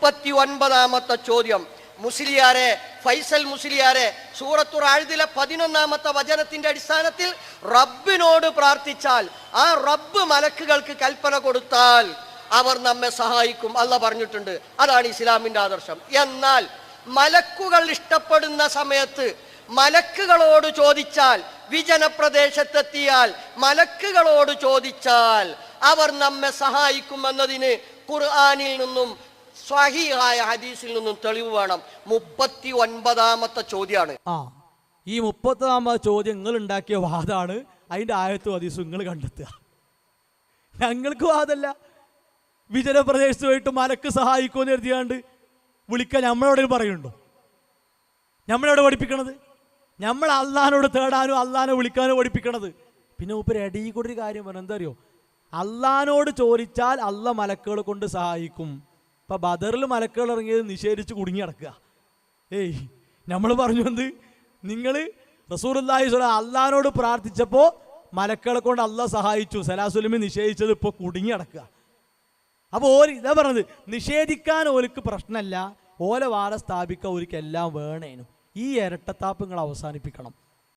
39-ാമത്തെ ചോദ്യം. മുസ്ലിയാരെ, ഫൈസൽ മുസ്ലിയാരെ, സൂറത്തുൽ അഅദിലെ 11-ാമത്തെ വചനത്തിന്റെ അടിസ്ഥാനത്തിൽ റബ്ബിനോട് പ്രാർത്ഥിച്ചാൽ ആ റബ്ബ് മലക്കുകൾക്ക് കൽപ്പന കൊടുത്താൽ അവർ നമ്മെ സഹായിക്കും അല്ലാഹ് പറഞ്ഞിട്ടുണ്ട്. അതാണ് ഇസ്ലാമിന്റെ ആദർശം. എന്നാൽ മലക്കുകൾ ഇഷ്ടപ്പെടുന്ന സമയത്ത് മലക്കുകളോട് ചോദിച്ചാൽ, വിജനപ്രദേശത്തെത്തിയാൽ മലക്കുകളോട് ചോദിച്ചാൽ അവർ നമ്മെ സഹായിക്കുമെന്നതിന് ഖുർആനിൽ നിന്നും സ്വഹീഹായ ഹദീസിൽ നിന്നും തെളിവ് വേണം. 39-ാമത്തെ ചോദ്യമാണ്. ഈ 30-ാമത്തെ ചോദ്യം നിങ്ങൾ ഉണ്ടാക്കിയ വാദമാണ്. അതിൻ്റെ ആയത്തും ഹദീസും നിങ്ങൾ കണ്ടെത്തുക. ഞങ്ങൾക്ക് വാദമല്ല. വിജനപ്രദേശത്ത് പോയിട്ട് മലക്ക് സഹായിക്കുമെന്ന് എഴുതിയാണ്ട് വിളിക്കാൻ നമ്മളോട് പറയുന്നുണ്ടോ? നമ്മളെവിടെ പഠിപ്പിക്കണത്? നമ്മൾ അള്ളാഹിനോട് തേടാനും അള്ളാഹിനെ വിളിക്കാനും പഠിപ്പിക്കണത്. പിന്നെ മൂപ്പര് ഇടയിൽ കൂടെ ഒരു കാര്യം പറഞ്ഞു. എന്താ അറിയോ? അള്ളാഹിനോട് ചോദിച്ചാൽ അള്ളാഹ് മലക്കുകളെ കൊണ്ട് സഹായിക്കും. ഇപ്പം ബദറിൽ മലക്കുകൾ ഇറങ്ങിയത് നിഷേധിച്ച് കുടുങ്ങി കിടക്കുക. നമ്മൾ പറഞ്ഞു എന്ത്? നിങ്ങൾ റസൂലുള്ളാഹി സ്വല്ലല്ലാഹു അള്ളാഹിനോട് പ്രാർത്ഥിച്ചപ്പോൾ മലക്കുകളെ കൊണ്ട് അള്ളാഹ് സഹായിച്ചു. സലാസുലമി നിഷേധിച്ചത് ഇപ്പോൾ കുടുങ്ങി കിടക്കുക. അപ്പോൾ ഇതാ പറഞ്ഞത്, നിഷേധിക്കാൻ ഓർക്ക് പ്രശ്നമല്ല, ഓല വാദം സ്ഥാപിക്കാൻ ഓർക്ക് എല്ലാം വേണേനും. ഈ ഇരട്ടത്താപ്പ് നിങ്ങൾ അവസാനിപ്പിക്കണം.